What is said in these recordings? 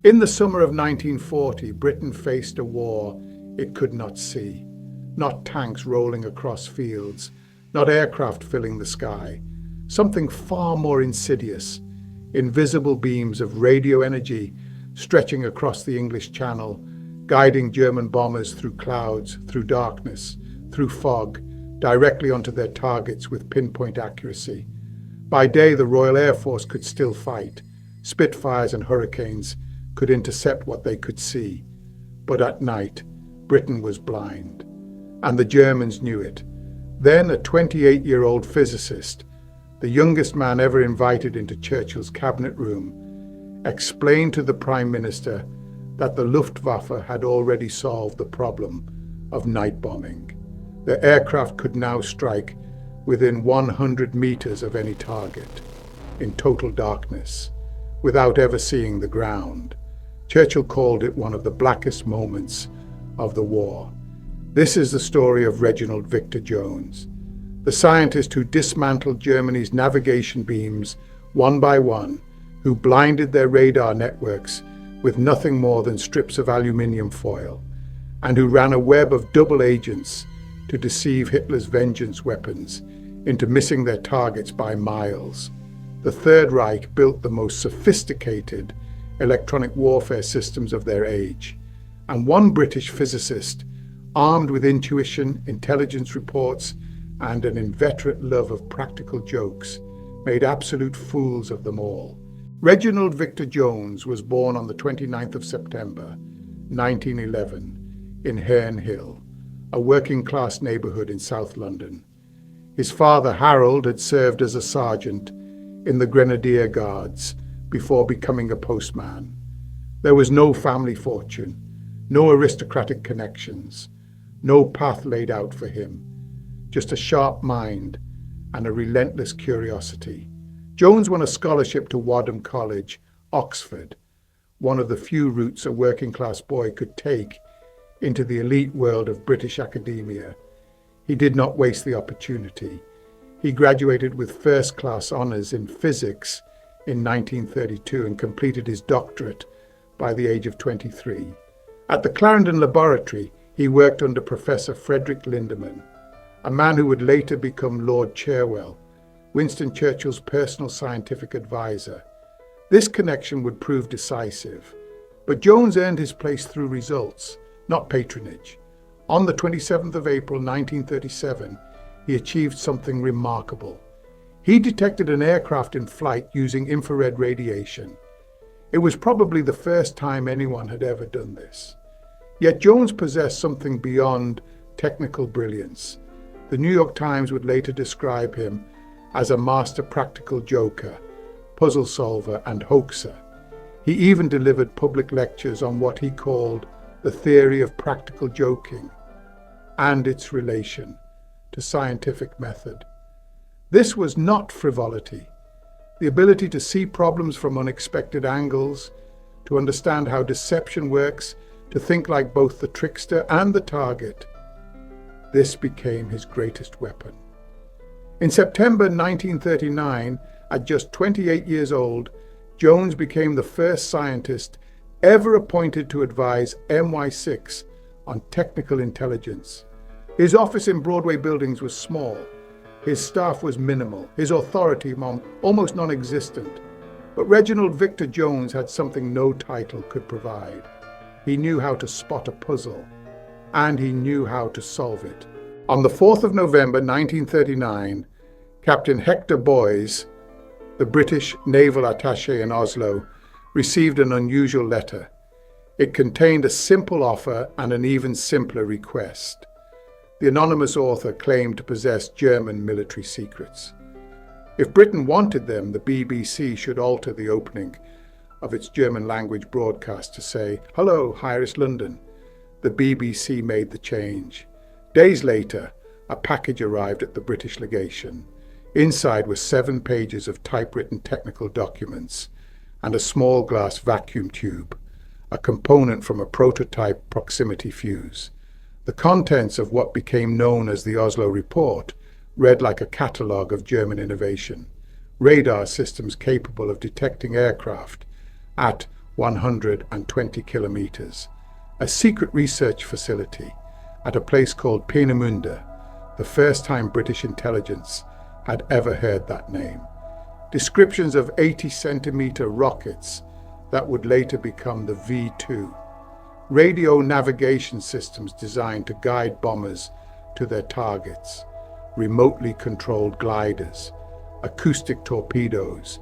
In the summer of 1940, Britain faced a war it could not see. Not tanks rolling across fields, not aircraft filling the sky. Something far more insidious, invisible beams of radio energy stretching across the English Channel, guiding German bombers through clouds, through darkness, through fog, directly onto their targets with pinpoint accuracy. By day, the Royal Air Force could still fight. Spitfires and Hurricanes could intercept what they could see. But at night, Britain was blind. And the Germans knew it. Then a 28-year-old physicist, the youngest man ever invited into Churchill's cabinet room, explained to the Prime Minister that the Luftwaffe had already solved the problem of night bombing. The aircraft could now strike within 100 meters of any target, in total darkness, without ever seeing the ground. Churchill called it one of the blackest moments of the war. This is the story of Reginald Victor Jones, the scientist who dismantled Germany's navigation beams one by one, who blinded their radar networks with nothing more than strips of aluminium foil, and who ran a web of double agents to deceive Hitler's vengeance weapons into missing their targets by miles. The Third Reich built the most sophisticated electronic warfare systems of their age, and one British physicist, armed with intuition, intelligence reports, and an inveterate love of practical jokes, made absolute fools of them all. Reginald Victor Jones was born on the 29th of September, 1911, in Herne Hill, a working-class neighbourhood in South London. His father, Harold, had served as a sergeant in the Grenadier Guards before becoming a postman. There was no family fortune, no aristocratic connections, no path laid out for him, just a sharp mind and a relentless curiosity. Jones won a scholarship to Wadham College, Oxford, one of the few routes a working-class boy could take into the elite world of British academia. He did not waste the opportunity. He graduated with first-class honours in physics in 1932 and completed his doctorate by the age of 23. At the Clarendon Laboratory, he worked under Professor Frederick Lindemann, a man who would later become Lord Cherwell, Winston Churchill's personal scientific advisor. This connection would prove decisive, but Jones earned his place through results, not patronage. On the 27th of April 1937, he achieved something remarkable. He detected an aircraft in flight using infrared radiation. It was probably the first time anyone had ever done this. Yet Jones possessed something beyond technical brilliance. The New York Times would later describe him as a master practical joker, puzzle solver, and hoaxer. He even delivered public lectures on what he called the theory of practical joking and its relation to scientific method. This was not frivolity. The ability to see problems from unexpected angles, to understand how deception works, to think like both the trickster and the target. This became his greatest weapon. In September 1939, at just 28 years old, Jones became the first scientist ever appointed to advise MI6 on technical intelligence. His office in Broadway Buildings was small. His staff was minimal, his authority almost non-existent. But Reginald Victor Jones had something no title could provide. He knew how to spot a puzzle, and he knew how to solve it. On the 4th of November 1939, Captain Hector Boys, the British naval attaché in Oslo, received an unusual letter. It contained a simple offer and an even simpler request. The anonymous author claimed to possess German military secrets. If Britain wanted them, the BBC should alter the opening of its German-language broadcast to say, "Hello, Iris London." The BBC made the change. Days later, a package arrived at the British legation. Inside were 7 pages of typewritten technical documents and a small glass vacuum tube, a component from a prototype proximity fuse. The contents of what became known as the Oslo Report read like a catalogue of German innovation. Radar systems capable of detecting aircraft at 120 kilometers, a secret research facility at a place called Peenemünde, the first time British intelligence had ever heard that name. Descriptions of 80-centimeter rockets that would later become the V2. Radio navigation systems designed to guide bombers to their targets. Remotely controlled gliders. Acoustic torpedoes.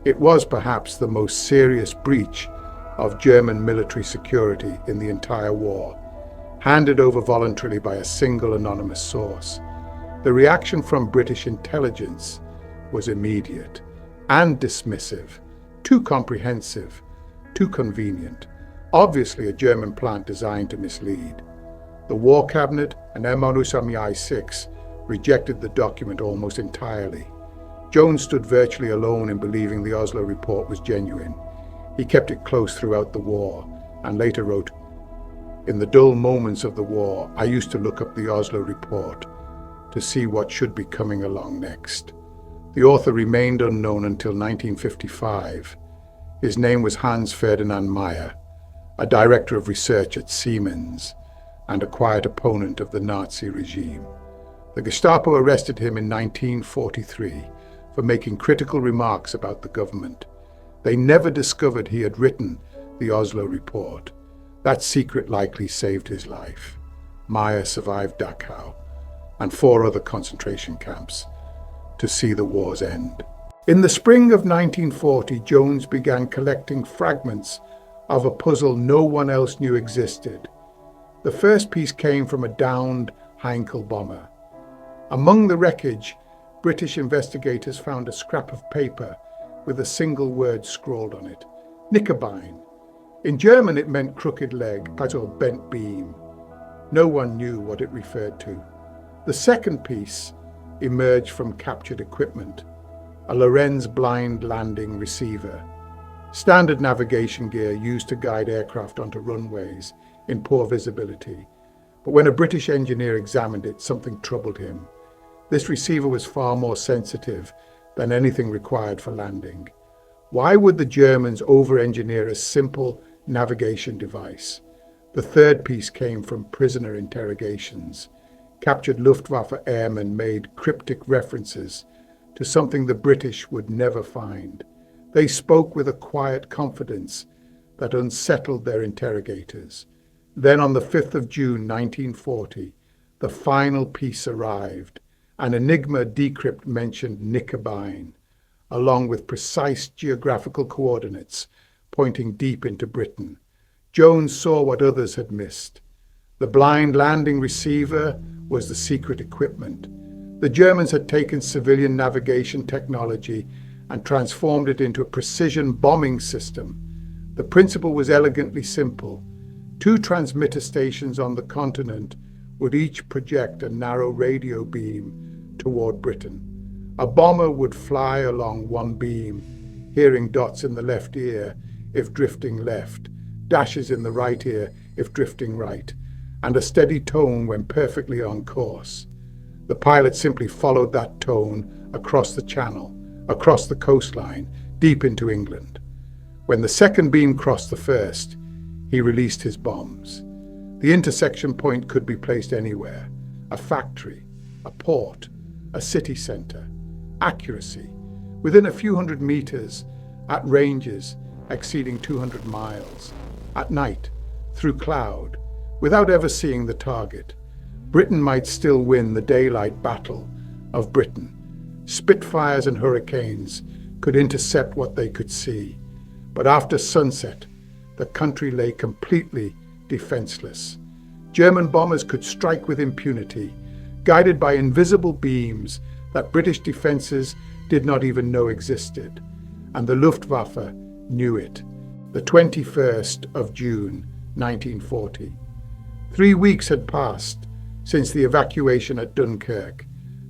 It was perhaps the most serious breach of German military security in the entire war, handed over voluntarily by a single anonymous source. The reaction from British intelligence was immediate and dismissive, too comprehensive, too convenient. Obviously a German plant designed to mislead. The War Cabinet and MI6 rejected the document almost entirely. Jones stood virtually alone in believing the Oslo report was genuine. He kept it close throughout the war and later wrote, "In the dull moments of the war, I used to look up the Oslo report to see what should be coming along next." The author remained unknown until 1955. His name was Hans Ferdinand Meyer, a director of research at Siemens and a quiet opponent of the Nazi regime. The Gestapo arrested him in 1943 for making critical remarks about the government. They never discovered he had written the Oslo report. That secret likely saved his life. Meyer survived Dachau and 4 other concentration camps to see the war's end. In the spring of 1940, Jones began collecting fragments of a puzzle no one else knew existed. The first piece came from a downed Heinkel bomber. Among the wreckage, British investigators found a scrap of paper with a single word scrawled on it, Knickebein. In German it meant crooked leg, also bent beam. No one knew what it referred to. The second piece emerged from captured equipment, a Lorenz blind landing receiver, standard navigation gear used to guide aircraft onto runways in poor visibility. But when a British engineer examined it, something troubled him. This receiver was far more sensitive than anything required for landing. Why would the Germans over-engineer a simple navigation device? The third piece came from prisoner interrogations. Captured Luftwaffe airmen made cryptic references to something the British would never find. They spoke with a quiet confidence that unsettled their interrogators. Then on the 5th of June 1940, the final piece arrived. An Enigma decrypt mentioned Knickebein, along with precise geographical coordinates pointing deep into Britain. Jones saw what others had missed. The blind landing receiver was the secret equipment. The Germans had taken civilian navigation technology and transformed it into a precision bombing system. The principle was elegantly simple. 2 transmitter stations on the continent would each project a narrow radio beam toward Britain. A bomber would fly along one beam, hearing dots in the left ear if drifting left, dashes in the right ear if drifting right, and a steady tone when perfectly on course. The pilot simply followed that tone across the channel, across the coastline, deep into England. When the second beam crossed the first, he released his bombs. The intersection point could be placed anywhere: a factory, a port, a city centre. Accuracy, within a few hundred meters, at ranges exceeding 200 miles, at night, through cloud, without ever seeing the target. Britain might still win the daylight battle of Britain. Spitfires and hurricanes could intercept what they could see. But after sunset, the country lay completely defenseless. German bombers could strike with impunity, guided by invisible beams that British defenses did not even know existed. And the Luftwaffe knew it. The 21st of June, 1940. 3 weeks had passed since the evacuation at Dunkirk.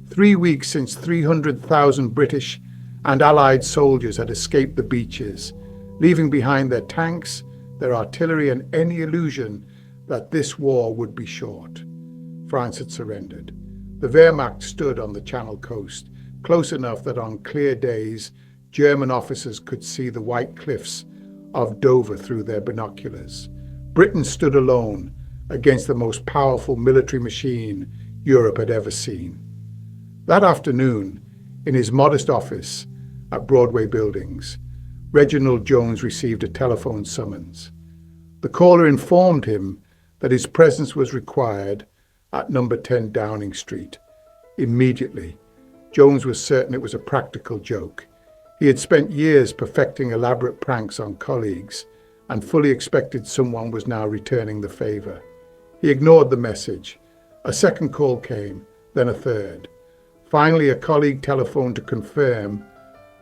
3 weeks since 300,000 British and Allied soldiers had escaped the beaches, leaving behind their tanks, their artillery, and any illusion that this war would be short. France had surrendered. The Wehrmacht stood on the Channel coast, close enough that on clear days, German officers could see the white cliffs of Dover through their binoculars. Britain stood alone against the most powerful military machine Europe had ever seen. That afternoon, in his modest office at Broadway Buildings, Reginald Jones received a telephone summons. The caller informed him that his presence was required at number 10 Downing Street. Immediately, Jones was certain it was a practical joke. He had spent years perfecting elaborate pranks on colleagues and fully expected someone was now returning the favour. He ignored the message. A second call came, then a third. Finally, a colleague telephoned to confirm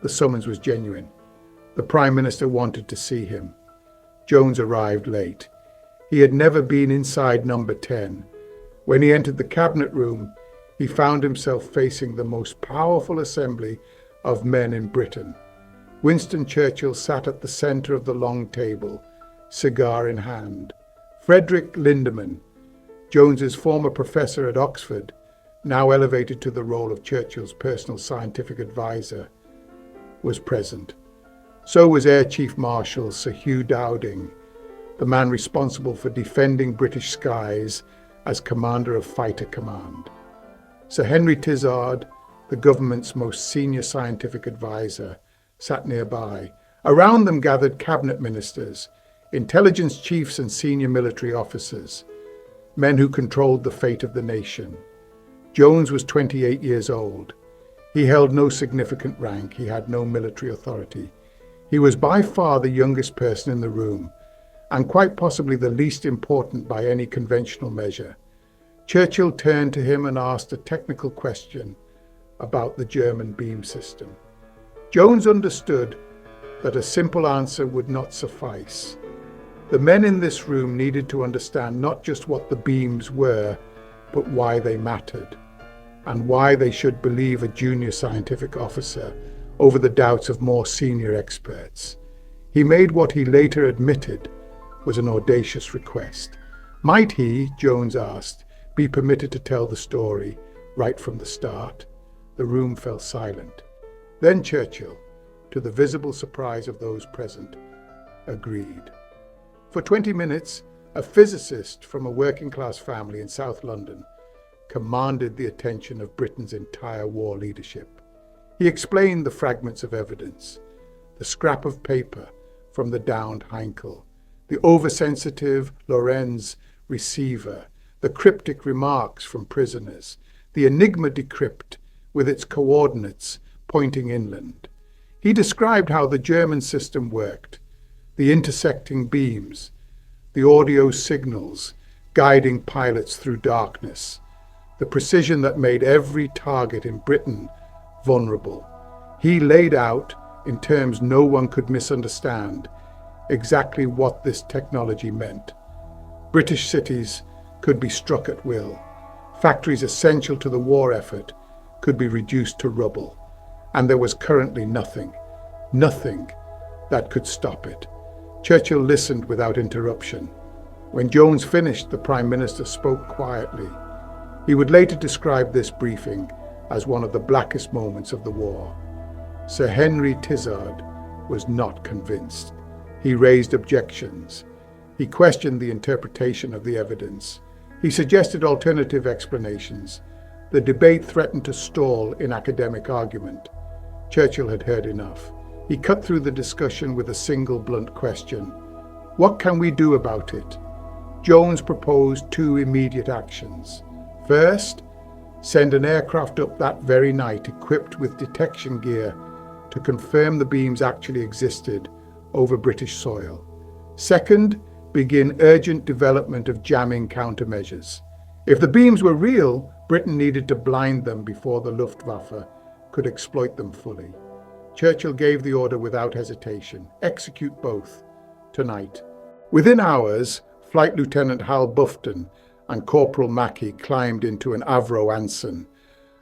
the summons was genuine. The Prime Minister wanted to see him. Jones arrived late. He had never been inside number 10. When he entered the cabinet room, he found himself facing the most powerful assembly of men in Britain. Winston Churchill sat at the centre of the long table, cigar in hand. Frederick Lindemann, Jones's former professor at Oxford, now elevated to the role of Churchill's personal scientific advisor, was present. So was Air Chief Marshal Sir Hugh Dowding, the man responsible for defending British skies as Commander of Fighter Command. Sir Henry Tizard, the government's most senior scientific advisor, sat nearby. Around them gathered cabinet ministers, intelligence chiefs and senior military officers, men who controlled the fate of the nation. Jones was 28 years old. He held no significant rank. He had no military authority. He was by far the youngest person in the room, and quite possibly the least important by any conventional measure. Churchill turned to him and asked a technical question about the German beam system. Jones understood that a simple answer would not suffice. The men in this room needed to understand not just what the beams were, but why they mattered, and why they should believe a junior scientific officer over the doubts of more senior experts. He made what he later admitted was an audacious request. Might he, Jones asked, be permitted to tell the story right from the start? The room fell silent. Then Churchill, to the visible surprise of those present, agreed. For 20 minutes, a physicist from a working-class family in South London commanded the attention of Britain's entire war leadership. He explained the fragments of evidence, the scrap of paper from the downed Heinkel, the oversensitive Lorenz receiver, the cryptic remarks from prisoners, the Enigma decrypt with its coordinates pointing inland. He described how the German system worked, the intersecting beams, the audio signals guiding pilots through darkness, the precision that made every target in Britain vulnerable. He laid out, in terms no one could misunderstand, exactly what this technology meant. British cities could be struck at will. Factories essential to the war effort could be reduced to rubble. And there was currently nothing that could stop it. Churchill listened without interruption. When Jones finished, the Prime Minister spoke quietly. He would later describe this briefing as one of the blackest moments of the war. Sir Henry Tizard was not convinced. He raised objections. He questioned the interpretation of the evidence. He suggested alternative explanations. The debate threatened to stall in academic argument. Churchill had heard enough. He cut through the discussion with a single blunt question. What can we do about it? Jones proposed two immediate actions. First, send an aircraft up that very night equipped with detection gear to confirm the beams actually existed over British soil. Second, begin urgent development of jamming countermeasures. If the beams were real, Britain needed to blind them before the Luftwaffe could exploit them fully. Churchill gave the order without hesitation. Execute both, tonight. Within hours, Flight Lieutenant Hal Bufton and Corporal Mackey climbed into an Avro Anson,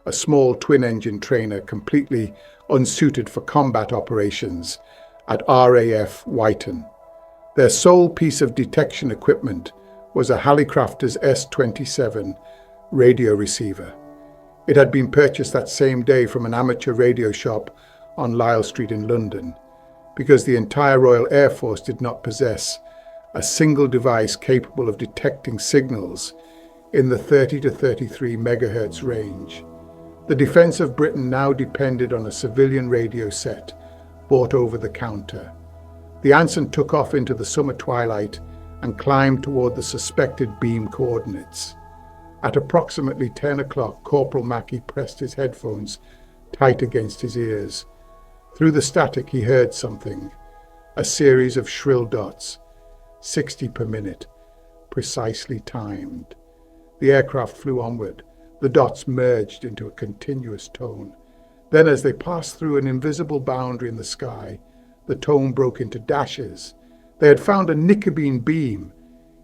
a small twin-engine trainer completely unsuited for combat operations at RAF Wotan. Their sole piece of detection equipment was a Hallicrafters S-27 radio receiver. It had been purchased that same day from an amateur radio shop on Lisle Street in London. because the entire Royal Air Force did not possess a single device capable of detecting signals in the 30 to 33 megahertz range. The defence of Britain now depended on a civilian radio set bought over the counter. The Anson took off into the summer twilight and climbed toward the suspected beam coordinates. At approximately 10 o'clock, Corporal Mackey pressed his headphones tight against his ears. Through the static he heard something, a series of shrill dots, 60 per minute, precisely timed. The aircraft flew onward. The dots merged into a continuous tone. Then, as they passed through an invisible boundary in the sky, the tone broke into dashes. They had found a Knickebein beam.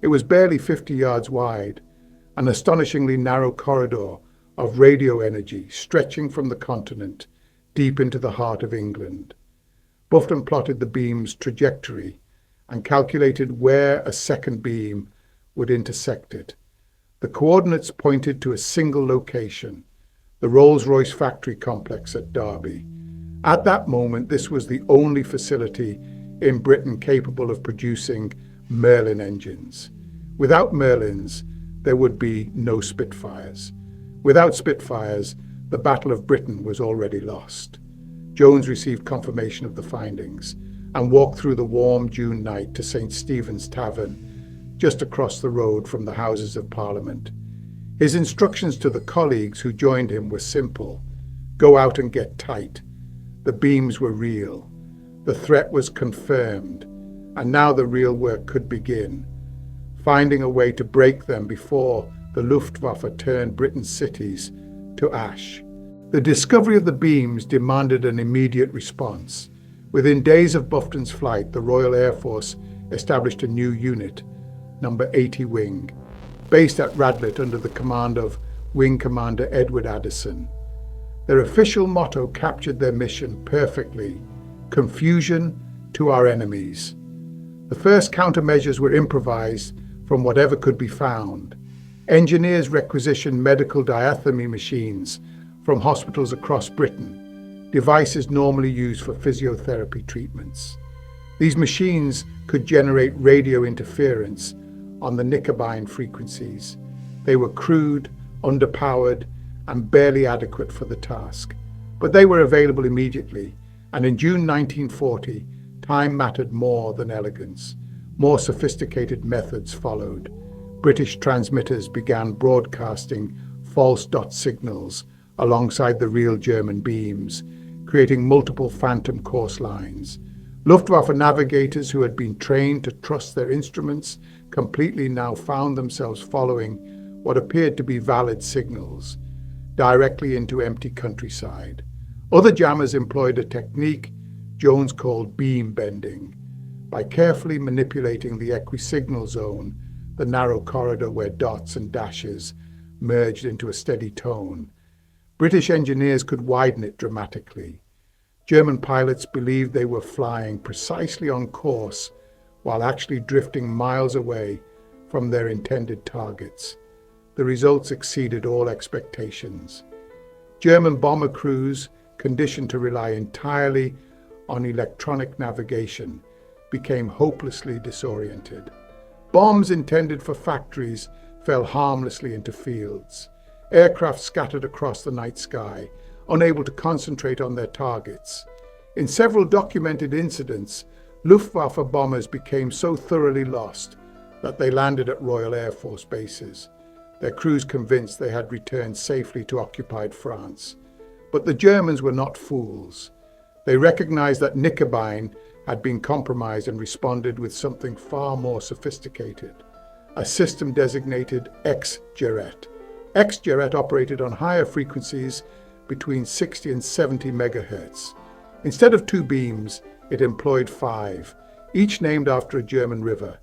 It was barely 50 yards wide, an astonishingly narrow corridor of radio energy stretching from the continent deep into the heart of England. Buffton plotted the beam's trajectory and calculated where a second beam would intersect it. The coordinates pointed to a single location, the Rolls-Royce factory complex at Derby. At that moment, this was the only facility in Britain capable of producing Merlin engines. Without Merlins, there would be no Spitfires. Without Spitfires, the Battle of Britain was already lost. Jones received confirmation of the findings and walked through the warm June night to St. Stephen's Tavern, just across the road from the Houses of Parliament. His instructions to the colleagues who joined him were simple. Go out and get tight. The beams were real. The threat was confirmed, and now the real work could begin, finding a way to break them before the Luftwaffe turned Britain's cities to ash. The discovery of the beams demanded an immediate response. Within days of Buffton's flight, the Royal Air Force established a new unit, number 80 Wing, based at Radlett under the command of Wing Commander Edward Addison. Their official motto captured their mission perfectly: confusion to our enemies. The first countermeasures were improvised from whatever could be found. Engineers requisitioned medical diathermy machines from hospitals across Britain, devices normally used for physiotherapy treatments. These machines could generate radio interference on the Knickebein frequencies. They were crude, underpowered, and barely adequate for the task. But they were available immediately, and in June 1940, time mattered more than elegance. More sophisticated methods followed. British transmitters began broadcasting false dot signals alongside the real German beams, creating multiple phantom course lines. Luftwaffe navigators who had been trained to trust their instruments completely now found themselves following what appeared to be valid signals directly into empty countryside. Other jammers employed a technique Jones called beam bending. By carefully manipulating the equisignal zone, the narrow corridor where dots and dashes merged into a steady tone, British engineers could widen it dramatically. German pilots believed they were flying precisely on course while actually drifting miles away from their intended targets. The results exceeded all expectations. German bomber crews, conditioned to rely entirely on electronic navigation, became hopelessly disoriented. Bombs intended for factories fell harmlessly into fields. Aircraft scattered across the night sky, unable to concentrate on their targets. In several documented incidents, Luftwaffe bombers became so thoroughly lost that they landed at Royal Air Force bases, their crews convinced they had returned safely to occupied France. But the Germans were not fools. They recognized that Knickebein had been compromised and responded with something far more sophisticated, a system designated X-Gerät. X-Gerät operated on higher frequencies between 60 and 70 megahertz. Instead of 2 beams, it employed 5, each named after a German river: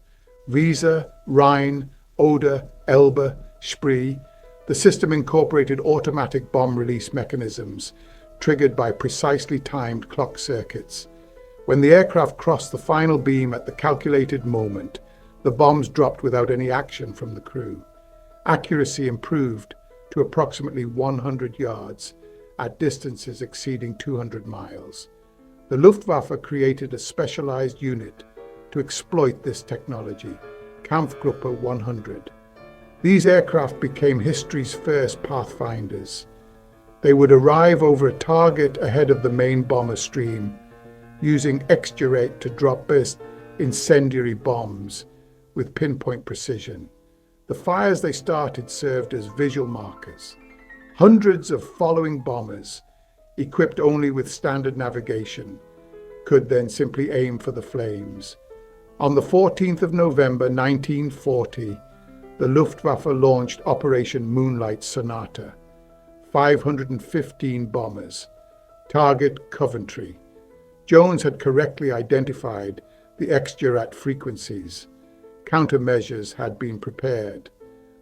Weser, Rhine, Oder, Elbe, Spree. The system incorporated automatic bomb release mechanisms triggered by precisely timed clock circuits. When the aircraft crossed the final beam at the calculated moment, the bombs dropped without any action from the crew. Accuracy improved to approximately 100 yards at distances exceeding 200 miles. The Luftwaffe created a specialized unit to exploit this technology, Kampfgruppe 100. These aircraft became history's first pathfinders. They would arrive over a target ahead of the main bomber stream, using exturate to drop burst incendiary bombs with pinpoint precision. The fires they started served as visual markers. Hundreds of following bombers, equipped only with standard navigation, could then simply aim for the flames. On the 14th of November 1940, the Luftwaffe launched Operation Moonlight Sonata. 515 bombers. Target Coventry. Jones had correctly identified the exturate frequencies. Countermeasures had been prepared,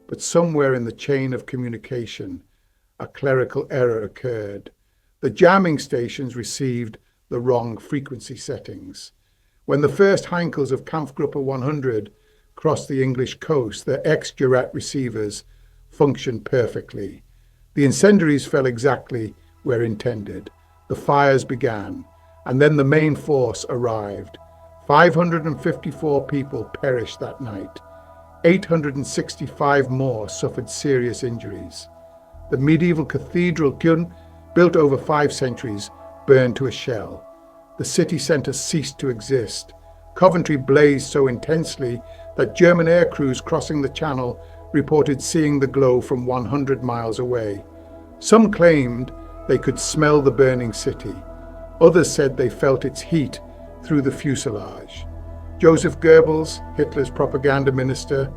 but somewhere in the chain of communication, a clerical error occurred. The jamming stations received the wrong frequency settings. When the first Heinkels of Kampfgruppe 100 crossed the English coast, their exturate receivers functioned perfectly. The incendiaries fell exactly where intended. The fires began, and then the main force arrived. 554 people perished that night. 865 more suffered serious injuries. The medieval cathedral, built over 5 centuries, burned to a shell. The city centre ceased to exist. Coventry blazed so intensely that German air crews crossing the channel reported seeing the glow from 100 miles away. Some claimed they could smell the burning city. Others said they felt its heat through the fuselage. Joseph Goebbels, Hitler's propaganda minister,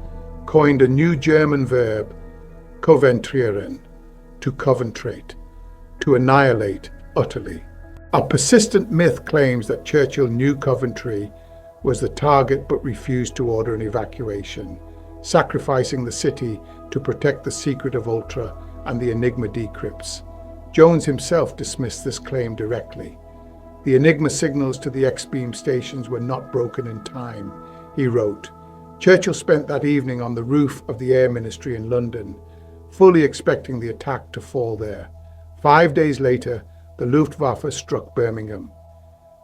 coined a new German verb, koventrieren, to coventrate, to annihilate utterly. A persistent myth claims that Churchill knew Coventry was the target but refused to order an evacuation, sacrificing the city to protect the secret of Ultra and the Enigma decrypts. Jones himself dismissed this claim directly. The Enigma signals to the X-beam stations were not broken in time, he wrote. Churchill spent that evening on the roof of the Air Ministry in London, fully expecting the attack to fall there. 5 days later, the Luftwaffe struck Birmingham.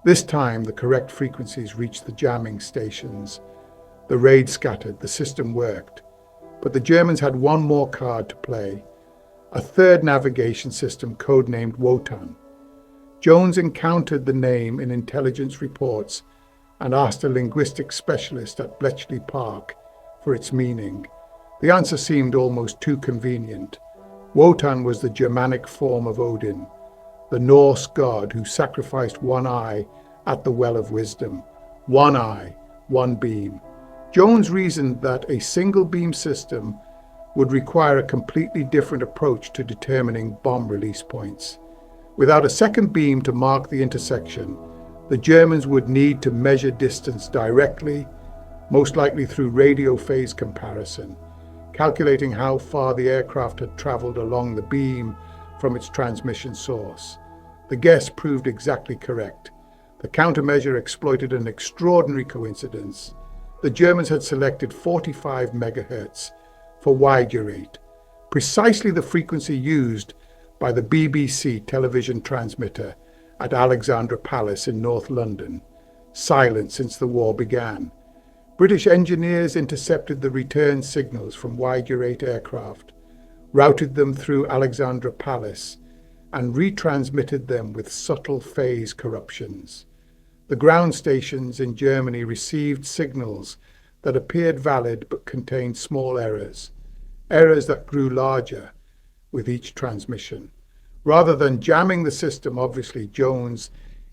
This time, the correct frequencies reached the jamming stations. The raid scattered, the system worked. But the Germans had one more card to play, a third navigation system codenamed Wotan. Jones encountered the name in intelligence reports and asked a linguistics specialist at Bletchley Park for its meaning. The answer seemed almost too convenient. Wotan was the Germanic form of Odin, the Norse god who sacrificed one eye at the Well of Wisdom. One eye, one beam. Jones reasoned that a single beam system would require a completely different approach to determining bomb release points. Without a second beam to mark the intersection, the Germans would need to measure distance directly, most likely through radio phase comparison, calculating how far the aircraft had traveled along the beam from its transmission source. The guess proved exactly correct. The countermeasure exploited an extraordinary coincidence. The Germans had selected 45 megahertz for wide rate, precisely the frequency used by the BBC television transmitter at Alexandra Palace in North London, silent since the war began. British engineers intercepted the return signals from wide-rate aircraft, routed them through Alexandra Palace, and retransmitted them with subtle phase corruptions. The ground stations in Germany received signals that appeared valid but contained small errors that grew larger with each transmission. Rather than jamming the system, obviously, Jones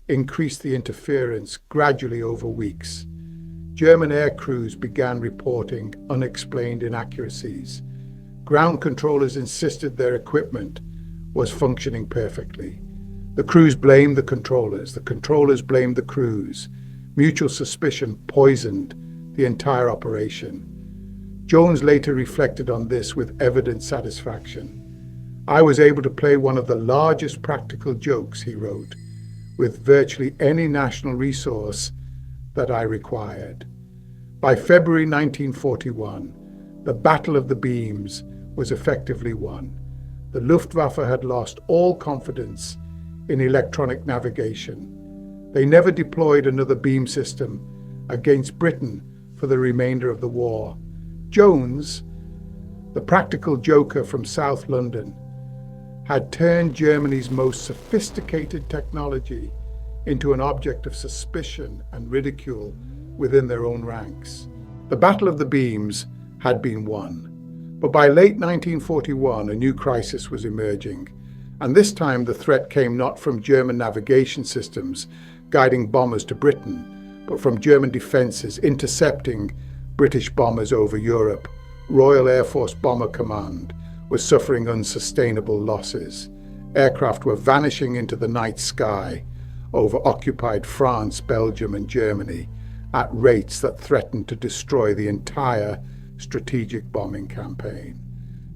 increased the interference gradually over weeks. German air crews began reporting unexplained inaccuracies. Ground controllers insisted their equipment was functioning perfectly. The crews blamed the controllers blamed the crews. Mutual suspicion poisoned the entire operation. Jones later reflected on this with evident satisfaction. I was able to play one of the largest practical jokes, he wrote, with virtually any national resource that I required. By February 1941, the Battle of the Beams was effectively won. The Luftwaffe had lost all confidence in electronic navigation. They never deployed another beam system against Britain for the remainder of the war. Jones, the practical joker from South London, had turned Germany's most sophisticated technology into an object of suspicion and ridicule within their own ranks. The Battle of the Beams had been won, but by late 1941 a new crisis was emerging, and this time the threat came not from German navigation systems guiding bombers to Britain, but from German defences intercepting British bombers over Europe. Royal Air Force Bomber Command was suffering unsustainable losses. Aircraft were vanishing into the night sky over occupied France, Belgium and Germany at rates that threatened to destroy the entire strategic bombing campaign.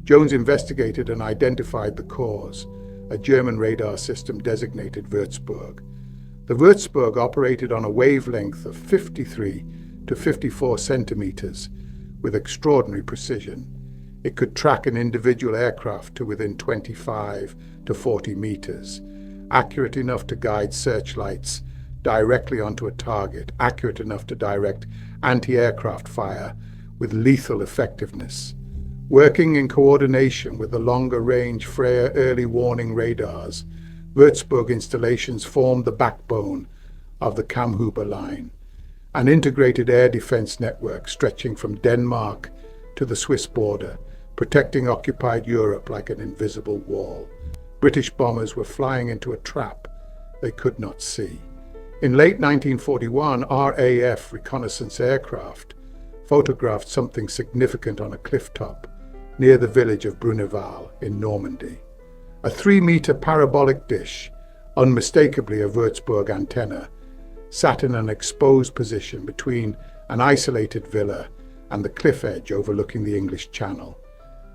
Jones investigated and identified the cause, a German radar system designated Würzburg. The Würzburg operated on a wavelength of 53 to 54 centimeters with extraordinary precision. It could track an individual aircraft to within 25 to 40 meters, accurate enough to guide searchlights directly onto a target, accurate enough to direct anti-aircraft fire with lethal effectiveness. Working in coordination with the longer-range Freya early warning radars, Würzburg installations formed the backbone of the Kammhuber Line, an integrated air defense network stretching from Denmark to the Swiss border, protecting occupied Europe like an invisible wall. British bombers were flying into a trap they could not see. In late 1941, RAF reconnaissance aircraft photographed something significant on a cliff top near the village of Bruneval in Normandy. A 3-meter parabolic dish, unmistakably a Würzburg antenna, sat in an exposed position between an isolated villa and the cliff edge overlooking the English Channel.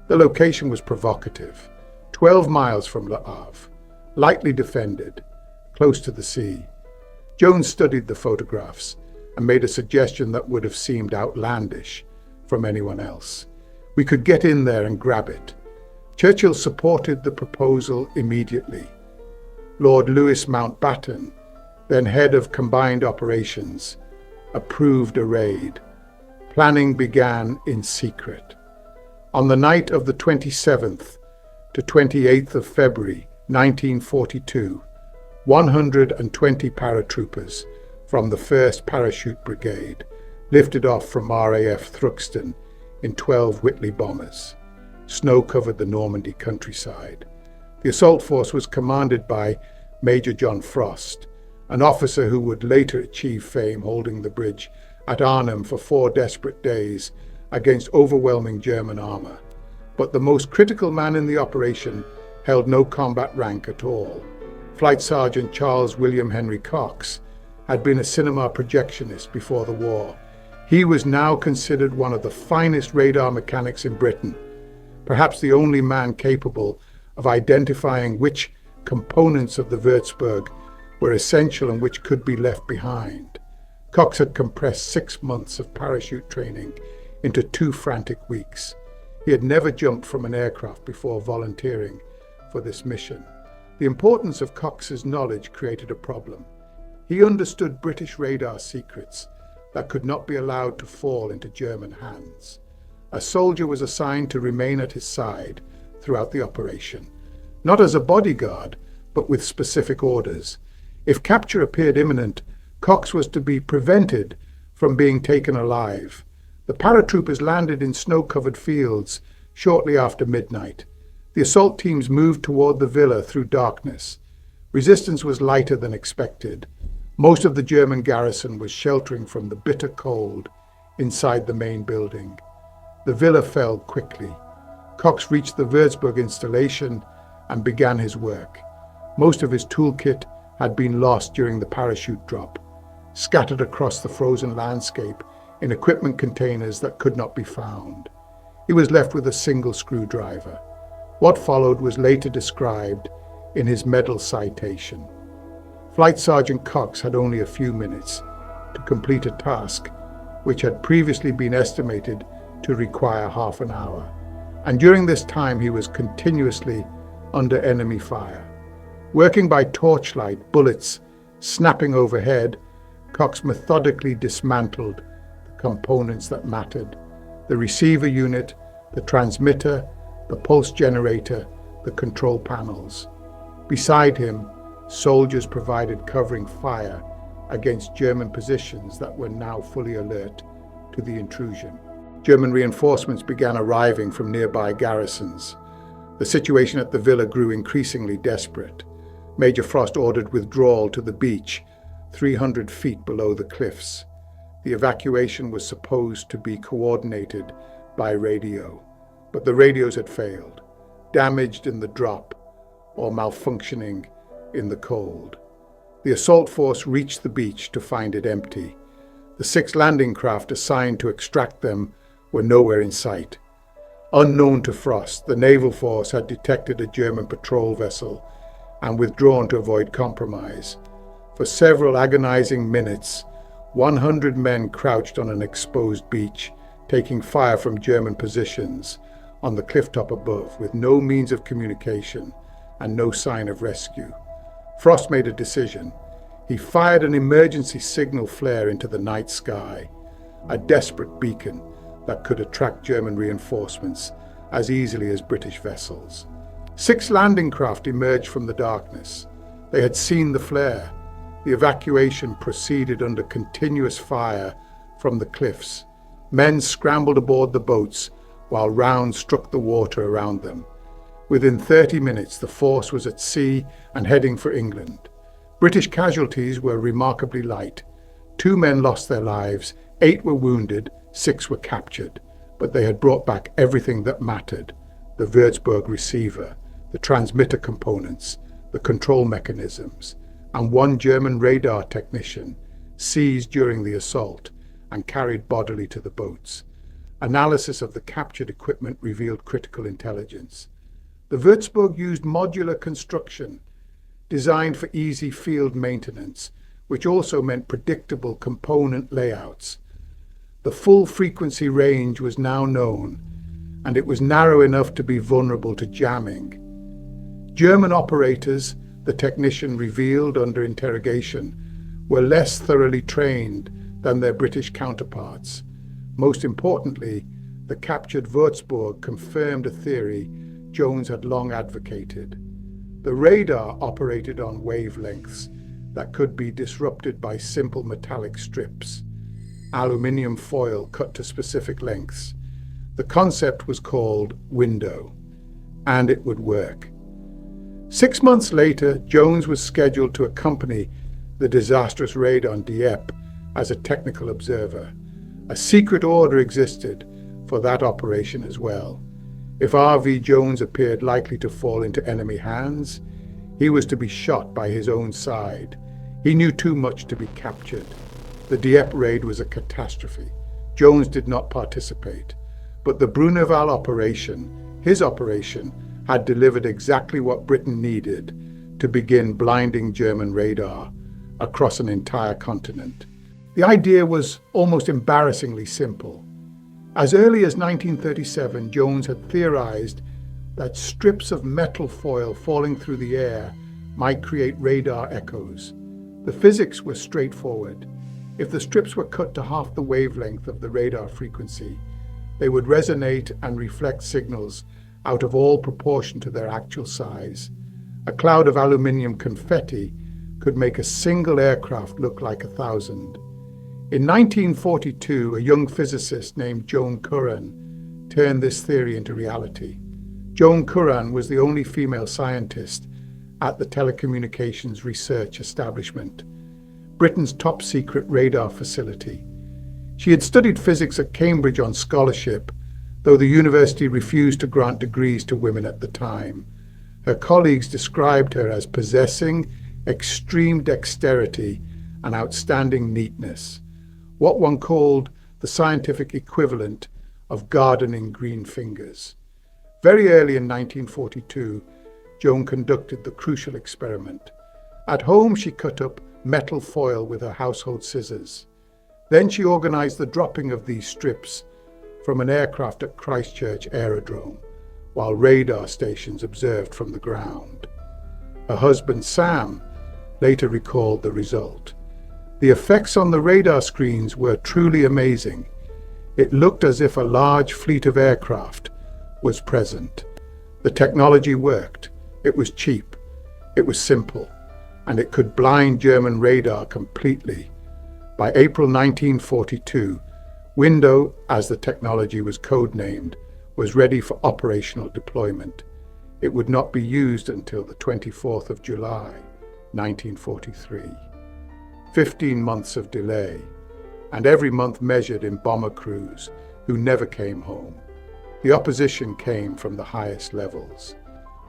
The location was provocative, 12 miles from Le Havre, lightly defended, close to the sea. Jones studied the photographs and made a suggestion that would have seemed outlandish from anyone else. We could get in there and grab it. Churchill supported the proposal immediately. Lord Louis Mountbatten, then head of combined operations, approved a raid. Planning began in secret. On the night of the 27th to 28th of February 1942, 120 paratroopers from the 1st Parachute Brigade lifted off from RAF Thruxton in 12 Whitley bombers. Snow covered the Normandy countryside. The assault force was commanded by Major John Frost, an officer who would later achieve fame holding the bridge at Arnhem for 4 desperate days against overwhelming German armour. But the most critical man in the operation held no combat rank at all. Flight Sergeant Charles William Henry Cox had been a cinema projectionist before the war. He was now considered one of the finest radar mechanics in Britain, perhaps the only man capable of identifying which components of the Würzburg were essential and which could be left behind. Cox had compressed 6 months of parachute training into 2 frantic weeks. He had never jumped from an aircraft before volunteering for this mission. The importance of Cox's knowledge created a problem. He understood British radar secrets that could not be allowed to fall into German hands. A soldier was assigned to remain at his side throughout the operation, not as a bodyguard, but with specific orders. If capture appeared imminent, Cox was to be prevented from being taken alive. The paratroopers landed in snow-covered fields shortly after midnight. The assault teams moved toward the villa through darkness. Resistance was lighter than expected. Most of the German garrison was sheltering from the bitter cold inside the main building. The villa fell quickly. Cox reached the Würzburg installation and began his work. Most of his toolkit had been lost during the parachute drop, scattered across the frozen landscape in equipment containers that could not be found. He was left with a single screwdriver. What followed was later described in his medal citation. Flight Sergeant Cox had only a few minutes to complete a task which had previously been estimated to require half an hour, and during this time he was continuously under enemy fire. Working by torchlight, bullets Snapping overhead, Cox methodically dismantled the components that mattered: the receiver unit, the transmitter, the pulse generator, the control panels. Beside him, soldiers provided covering fire against German positions that were now fully alert to the intrusion. German reinforcements began arriving from nearby garrisons. The situation at the villa grew increasingly desperate. Major Frost ordered withdrawal to the beach, 300 feet below the cliffs. The evacuation was supposed to be coordinated by radio, but the radios had failed, damaged in the drop or malfunctioning in the cold. The assault force reached the beach to find it empty. The 6 landing craft assigned to extract them were nowhere in sight. Unknown to Frost, the naval force had detected a German patrol vessel and withdrawn to avoid compromise. For several agonizing minutes, 100 men crouched on an exposed beach, taking fire from German positions on the clifftop above, with no means of communication and no sign of rescue. Frost made a decision. He fired an emergency signal flare into the night sky, a desperate beacon that could attract German reinforcements as easily as British vessels. 6 landing craft emerged from the darkness. They had seen the flare. The evacuation proceeded under continuous fire from the cliffs. Men scrambled aboard the boats while rounds struck the water around them. Within 30 minutes, the force was at sea and heading for England. British casualties were remarkably light. 2 men lost their lives, 8 were wounded, 6 were captured, but they had brought back everything that mattered: the Würzburg receiver, the transmitter components, the control mechanisms, and 1 German radar technician seized during the assault and carried bodily to the boats. Analysis of the captured equipment revealed critical intelligence. The Würzburg used modular construction, designed for easy field maintenance, which also meant predictable component layouts. The full frequency range was now known, and it was narrow enough to be vulnerable to jamming. German operators, the technician revealed under interrogation, were less thoroughly trained than their British counterparts. Most importantly, the captured Würzburg confirmed a theory Jones had long advocated. The radar operated on wavelengths that could be disrupted by simple metallic strips, aluminium foil cut to specific lengths. The concept was called window, and it would work. 6 months later, Jones was scheduled to accompany the disastrous raid on Dieppe as a technical observer. A secret order existed for that operation as well. If R.V. Jones appeared likely to fall into enemy hands, he was to be shot by his own side. He knew too much to be captured. The Dieppe raid was a catastrophe. Jones did not participate, but the Bruneval operation, his operation, had delivered exactly what Britain needed to begin blinding German radar across an entire continent. The idea was almost embarrassingly simple. As early as 1937, Jones had theorized that strips of metal foil falling through the air might create radar echoes. The physics were straightforward. If the strips were cut to half the wavelength of the radar frequency, they would resonate and reflect signals out of all proportion to their actual size. A cloud of aluminium confetti could make a single aircraft look like 1,000. In 1942, a young physicist named Joan Curran turned this theory into reality. Joan Curran was the only female scientist at the Telecommunications Research Establishment, Britain's top-secret radar facility. She had studied physics at Cambridge on scholarship, though the university refused to grant degrees to women at the time. Her colleagues described her as possessing extreme dexterity and outstanding neatness, what one called the scientific equivalent of gardening green fingers. Very early in 1942, Joan conducted the crucial experiment. At home, she cut up metal foil with her household scissors. Then she organized the dropping of these strips from an aircraft at Christchurch Aerodrome, while radar stations observed from the ground. Her husband, Sam, later recalled the result. The effects on the radar screens were truly amazing. It looked as if a large fleet of aircraft was present. The technology worked. It was cheap. It was simple. And it could blind German radar completely. By April 1942, Window, as the technology was codenamed, was ready for operational deployment. It would not be used until the 24th of July, 1943. 15 months of delay, and every month measured in bomber crews who never came home. The opposition came from the highest levels.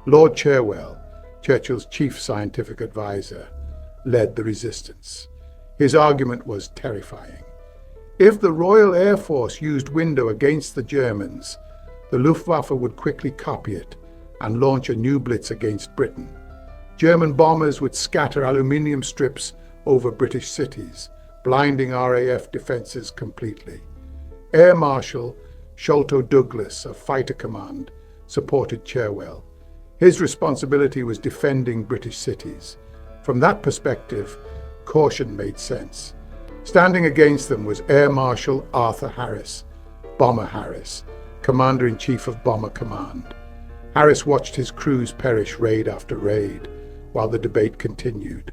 Lord Cherwell, Churchill's chief scientific advisor, led the resistance. His argument was terrifying. If the Royal Air Force used Window against the Germans, the Luftwaffe would quickly copy it and launch a new blitz against Britain. German bombers would scatter aluminium strips over British cities, blinding RAF defences completely. Air Marshal Sholto Douglas of Fighter Command supported Cherwell. His responsibility was defending British cities. From that perspective, caution made sense. Standing against them was Air Marshal Arthur Harris, Bomber Harris, Commander-in-Chief of Bomber Command. Harris watched his crews perish raid after raid, while the debate continued.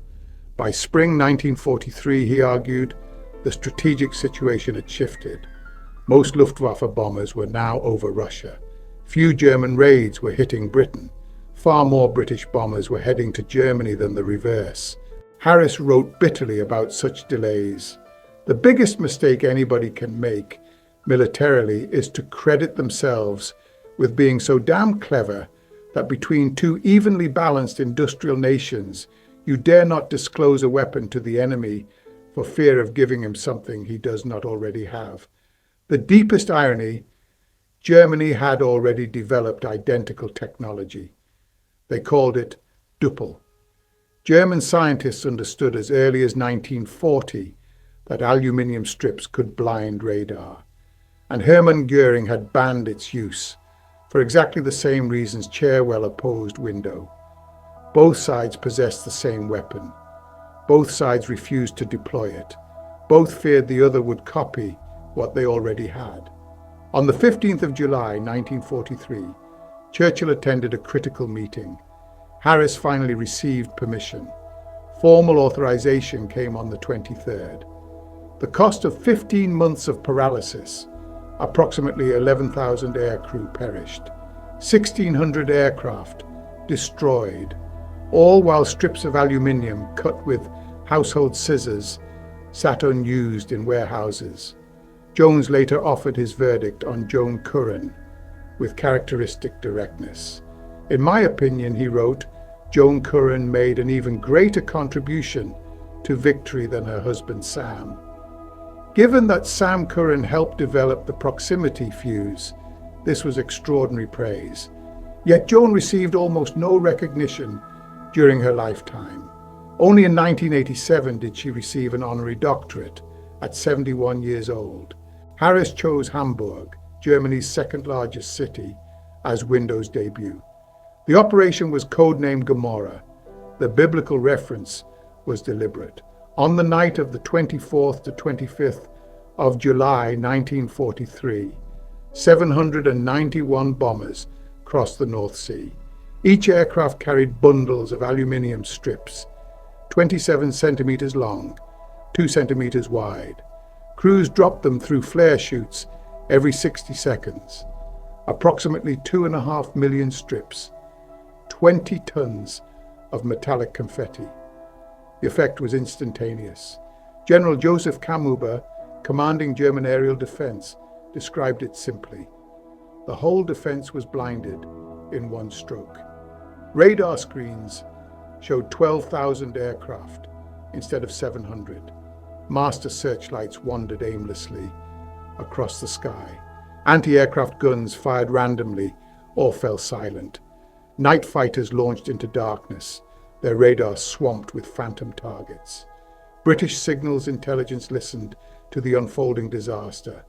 By spring 1943, he argued, the strategic situation had shifted. Most Luftwaffe bombers were now over Russia. Few German raids were hitting Britain. Far more British bombers were heading to Germany than the reverse. Harris wrote bitterly about such delays. The biggest mistake anybody can make militarily is to credit themselves with being so damn clever that between two evenly balanced industrial nations, you dare not disclose a weapon to the enemy for fear of giving him something he does not already have. The deepest irony, Germany had already developed identical technology. They called it Doppel. German scientists understood as early as 1940 that aluminium strips could blind radar, and Hermann Göring had banned its use for exactly the same reasons Cherwell opposed Window. Both sides possessed the same weapon. Both sides refused to deploy it. Both feared the other would copy what they already had. On the 15th of July, 1943, Churchill attended a critical meeting. Harris finally received permission. Formal authorization came on the 23rd. The cost of 15 months of paralysis, approximately 11,000 aircrew perished, 1,600 aircraft destroyed, all while strips of aluminium cut with household scissors sat unused in warehouses. Jones later offered his verdict on Joan Curran with characteristic directness. In my opinion, he wrote, Joan Curran made an even greater contribution to victory than her husband Sam. Given that Sam Curran helped develop the proximity fuse, this was extraordinary praise. Yet Joan received almost no recognition during her lifetime. Only in 1987 did she receive an honorary doctorate at 71 years old. Harris chose Hamburg, Germany's second largest city, as Window's debut. The operation was codenamed Gomorrah. The biblical reference was deliberate. On the night of the 24th to 25th of July 1943, 791 bombers crossed the North Sea. Each aircraft carried bundles of aluminium strips, 27 centimeters long, 2 centimeters wide. Crews dropped them through flare chutes every 60 seconds. Approximately 2.5 million strips, 20 tons of metallic confetti. The effect was instantaneous. General Joseph Kammhuber, commanding German aerial defense, described it simply. The whole defense was blinded in one stroke. Radar screens showed 12,000 aircraft instead of 700. Master searchlights wandered aimlessly across the sky. Anti-aircraft guns fired randomly or fell silent. Night fighters launched into darkness, their radar swamped with phantom targets. British signals intelligence listened to the unfolding disaster.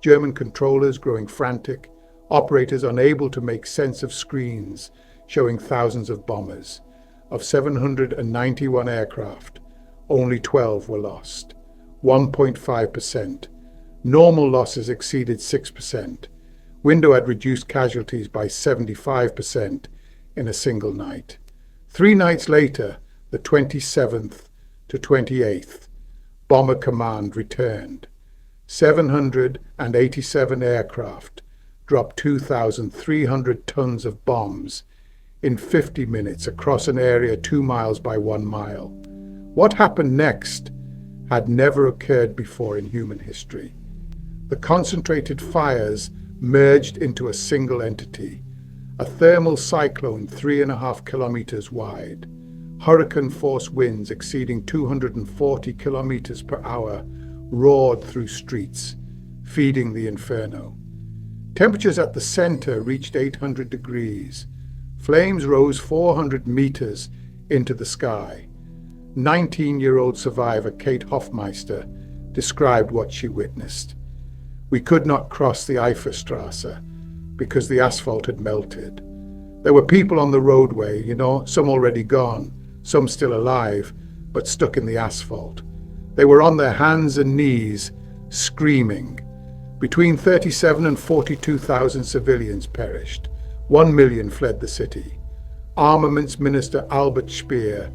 German controllers growing frantic, operators unable to make sense of screens showing thousands of bombers. Of 791 aircraft, only 12 were lost, 1.5%. Normal losses exceeded 6%. Window had reduced casualties by 75% in a single night. 3 nights later, the 27th to 28th, Bomber Command returned. 787 aircraft dropped 2,300 tons of bombs in 50 minutes across an area 2 miles by 1 mile. What happened next had never occurred before in human history. The concentrated fires merged into a single entity, a thermal cyclone 3.5 kilometers wide. Hurricane-force winds exceeding 240 kilometers per hour roared through streets, feeding the inferno. Temperatures at the center reached 800 degrees. Flames rose 400 meters into the sky. 19-year-old survivor Kate Hofmeister described what she witnessed. We could not cross the Eiferstrasse because the asphalt had melted. There were people on the roadway, some already gone, some still alive, but stuck in the asphalt. They were on their hands and knees, screaming. Between 37 and 42,000 civilians perished. 1 million fled the city. Armaments Minister Albert Speer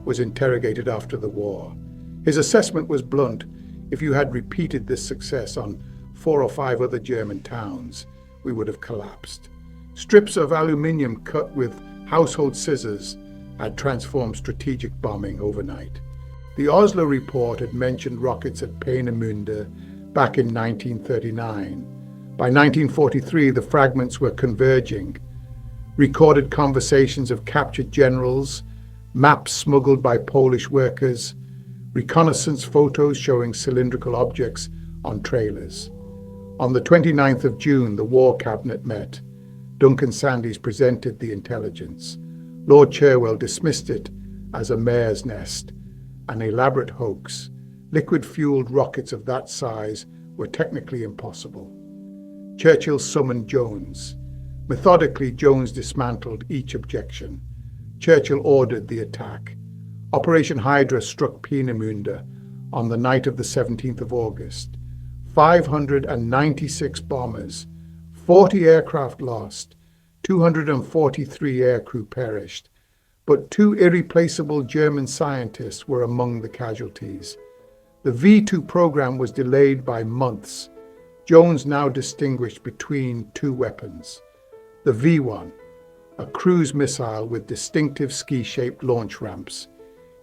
was interrogated after the war. His assessment was blunt. If you had repeated this success on 4 or 5 other German towns, we would have collapsed. Strips of aluminium cut with household scissors had transformed strategic bombing overnight. The Oslo report had mentioned rockets at Peenemünde back in 1939. By 1943, the fragments were converging. Recorded conversations of captured generals, maps smuggled by Polish workers, reconnaissance photos showing cylindrical objects on trailers. On the 29th of June, the War Cabinet met. Duncan Sandys presented the intelligence. Lord Cherwell dismissed it as a mare's nest, an elaborate hoax. Liquid-fueled rockets of that size were technically impossible. Churchill summoned Jones. Methodically, Jones dismantled each objection. Churchill ordered the attack. Operation Hydra struck Peenemünde on the night of the 17th of August. 596 bombers, 40 aircraft lost, 243 aircrew perished, but 2 irreplaceable German scientists were among the casualties. The V2 program was delayed by months. Jones now distinguished between 2 weapons. The V1, a cruise missile with distinctive ski-shaped launch ramps.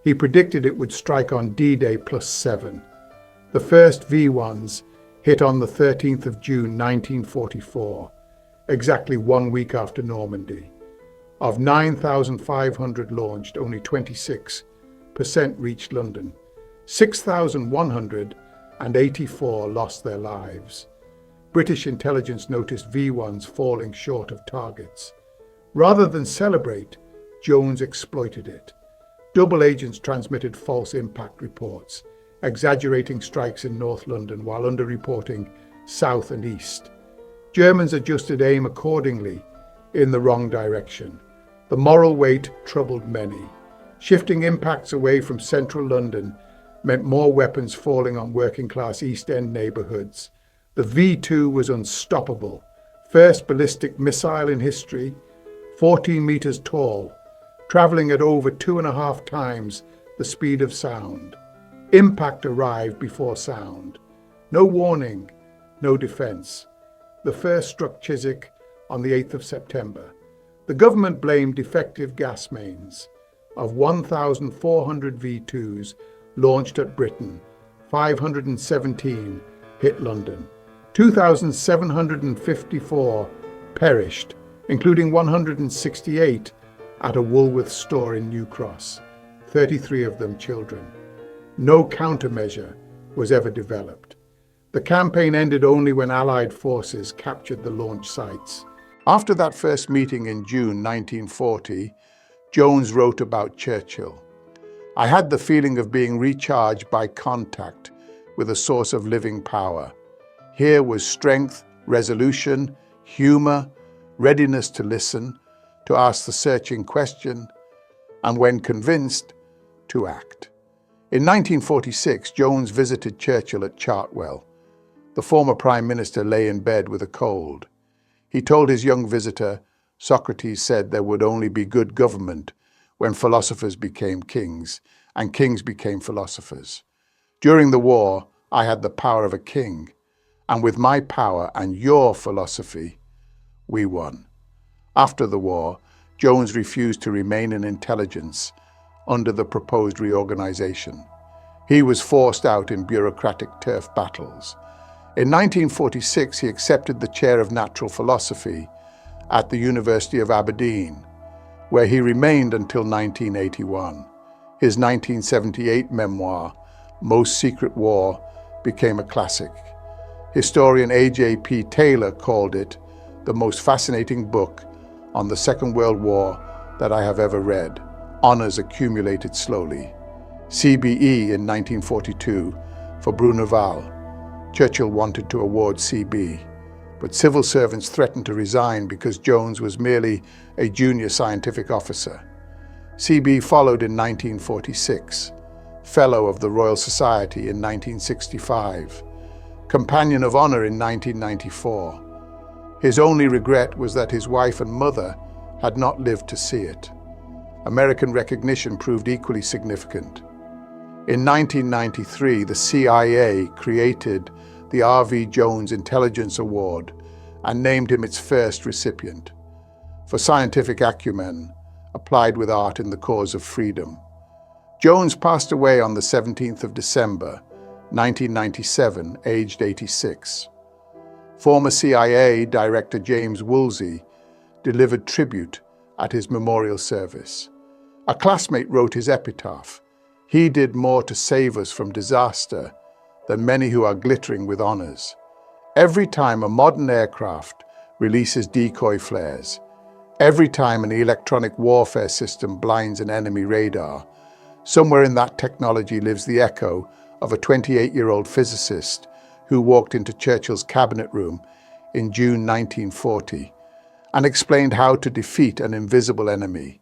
He predicted it would strike on D-Day +7. The first V1s hit on the 13th of June 1944, exactly 1 week after Normandy. Of 9,500 launched, only 26% reached London. 6,184 lost their lives. British intelligence noticed V1s falling short of targets. Rather than celebrate, Jones exploited it. Double agents transmitted false impact reports, exaggerating strikes in North London while underreporting south and east. Germans adjusted aim accordingly in the wrong direction. The moral weight troubled many. Shifting impacts away from central London meant more weapons falling on working-class East End neighbourhoods. The V2 was unstoppable. First ballistic missile in history, 14 meters tall, traveling at over 2.5 times the speed of sound. Impact arrived before sound. No warning, no defense. The first struck Chiswick on the 8th of September. The government blamed defective gas mains. Of 1,400 V2s launched at Britain, 517 hit London. 2,754 perished, including 168 at a Woolworths store in New Cross, 33 of them children. No countermeasure was ever developed. The campaign ended only when Allied forces captured the launch sites. After that first meeting in June 1940, Jones wrote about Churchill. I had the feeling of being recharged by contact with a source of living power. Here was strength, resolution, humor, readiness to listen, to ask the searching question, and when convinced, to act. In 1946, Jones visited Churchill at Chartwell. The former Prime Minister lay in bed with a cold. He told his young visitor, Socrates said there would only be good government when philosophers became kings, and kings became philosophers. During the war, I had the power of a king, and with my power and your philosophy, we won. After the war, Jones refused to remain in intelligence under the proposed reorganization. He was forced out in bureaucratic turf battles. In 1946, he accepted the chair of natural philosophy at the University of Aberdeen, where he remained until 1981. His 1978 memoir, Most Secret War, became a classic. Historian A.J.P. Taylor called it the most fascinating book on the Second World War that I have ever read. Honors accumulated slowly. CBE in 1942 for Bruneval. Churchill wanted to award CB, but civil servants threatened to resign because Jones was merely a junior scientific officer. CB followed in 1946, Fellow of the Royal Society in 1965, Companion of Honor in 1994. His only regret was that his wife and mother had not lived to see it. American recognition proved equally significant. In 1993, the CIA created the R.V. Jones Intelligence Award and named him its first recipient for scientific acumen applied with art in the cause of freedom. Jones passed away on the 17th of December, 1997, aged 86. Former CIA Director James Woolsey delivered tribute at his memorial service. A classmate wrote his epitaph, "He did more to save us from disaster than many who are glittering with honors." Every time a modern aircraft releases decoy flares, every time an electronic warfare system blinds an enemy radar, somewhere in that technology lives the echo of a 28-year-old physicist who walked into Churchill's cabinet room in June 1940 and explained how to defeat an invisible enemy.